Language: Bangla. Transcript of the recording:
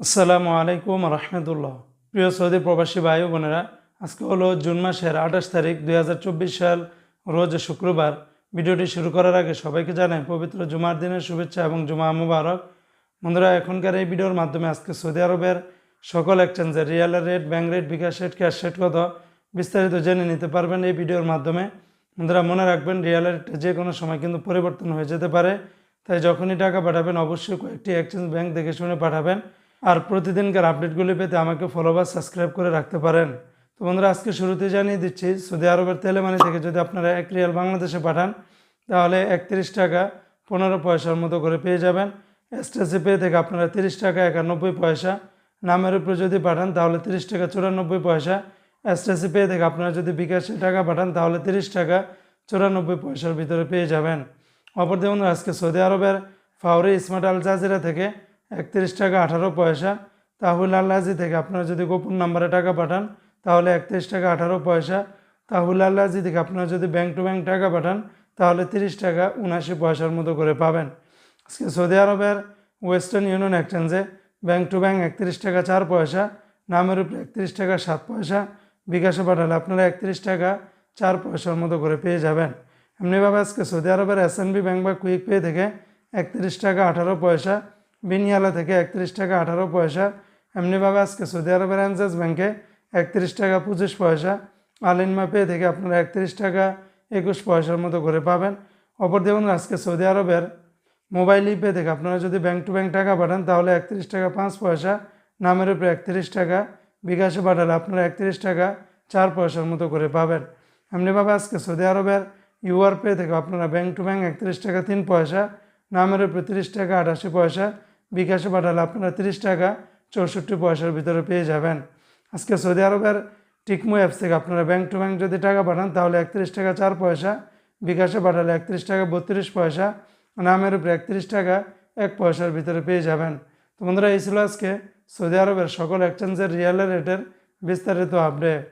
আসসালামু আলাইকুম রহমতুল্লাহ। প্রিয় সৌদি প্রবাসী ভাই ও বোনেরা, আজকে হলো জুন মাসের 28 তারিখ 2024 সাল, রোজ শুক্রবার। ভিডিওটি শুরু করার আগে সবাইকে জানাই পবিত্র জুমার দিনের শুভেচ্ছা এবং জুমা মুবারক। বন্ধুরা, এখনকার এই ভিডিওর মাধ্যমে আজকে সৌদি আরবের সকল এক্সচেঞ্জের রিয়ালের রেট, ব্যাঙ্ক রেট, বিকাশ রেট, ক্যাশ রেট কত বিস্তারিত জেনে নিতে পারবেন এই ভিডিওর মাধ্যমে। বন্ধুরা, মনে রাখবেন রিয়ালের রেট যে কোনো সময় কিন্তু পরিবর্তন হয়ে যেতে পারে, তাই যখনই টাকা পাঠাবেন অবশ্যই কয়েকটি এক্সচেঞ্জ ব্যাঙ্ক দেখে শুনে পাঠাবেন। আর প্রতিদিনকার আপডেটগুলি পেতে আমাকে ফলো বা সাবস্ক্রাইব করে রাখতে পারেন। তো বন্ধুরা, আজকে শুরুতে জানিয়ে দিচ্ছি, সৌদি আরবের তেলেমানি থেকে যদি আপনারা 1 রিয়াল বাংলাদেশে পাঠান তাহলে 31 টাকা 15 পয়সার মতো করে পেয়ে যাবেন। এসটিসি পে থেকে আপনারা 30 টাকা 91 পয়সা, নামের উপরে যদি পাঠান তাহলে 30 টাকা 94 পয়সা। এসটিসি পে থেকে আপনারা যদি বিকাশে টাকা পাঠান তাহলে 30 টাকা 94 পয়সার ভিতরে পেয়ে যাবেন। অপরদিকে বন্ধুরা, আজকে সৌদি আরবের ফাউরি স্মার্ট আল জাজিরা থেকে 31 টাকা 18 পয়সা। তাহুল আল্লাজি থেকে আপনারা যদি গোপন নাম্বারে টাকা পাঠান তাহলে 31 টাকা 18 পয়সা। তাহুল আল্লাজি থেকে আপনারা যদি ব্যাংক টু ব্যাংক টাকা পাঠান তাহলে 30 টাকা 79 পয়সার মতো করে পাবেন। আজকে সৌদি আরবের ওয়েস্টার্ন ইউনিয়ন এক্সচেঞ্জে ব্যাংক টু ব্যাংক 31 টাকা 4 পয়সা, নামের উপরে 31 টাকা 7 পয়সা, বিকাশে পাঠালে আপনারা 31 টাকা 4 পয়সার মতো করে পেয়ে যাবেন। এমনিভাবে আজকে সৌদি আরবের এসএনবি ব্যাংক বা কুইক পে থেকে 31 টাকা 18 পয়সা, বিনিয়ালা থেকে 31 টাকা 18 পয়সা। এমনিভাবে আজকে সৌদি আরবের এনজাস ব্যাংকে 31 টাকা 25 পয়সা, আলিনমা পে থেকে আপনারা 31 টাকা 21 পয়সার মতো করে পাবেন। অপর দেখুন, আজকে সৌদি আরবের মোবাইল পে থেকে আপনারা যদি ব্যাংক টু ব্যাংক টাকা পাঠান তাহলে 31 টাকা 5 পয়সা, নামের উপরে 31 টাকা, বিকাশে পাঠালে আপনারা 31 টাকা 4 পয়সার মতো করে পাবেন। এমনিভাবে আজকে সৌদি আরবের ইউআর পে থেকে আপনারা ব্যাংক টু ব্যাংক 31 টাকা 3 পয়সা, নামের উপরে 30 টাকা 88 পয়সা, বিকাশে পাঠালে আপনারা 30 টাকা 64 পয়সার ভিতরে পেয়ে যাবেন। আজকে সৌদি আরবের টিকমো অ্যাপস থেকে আপনারা ব্যাংক টু ব্যাংক যদি টাকা পাঠান তাহলে 31 টাকা 4 পয়সা, বিকাশে পাঠালে 31 টাকা 32 পয়সা, নামের উপরে 31 টাকা 1 পয়সার ভিতরে পেয়ে যাবেন। তো বন্ধুরা, এই ছিল আজকে সৌদি আরবের সকল এক্সচেঞ্জের রিয়ালের রেটের বিস্তারিত আপডেট।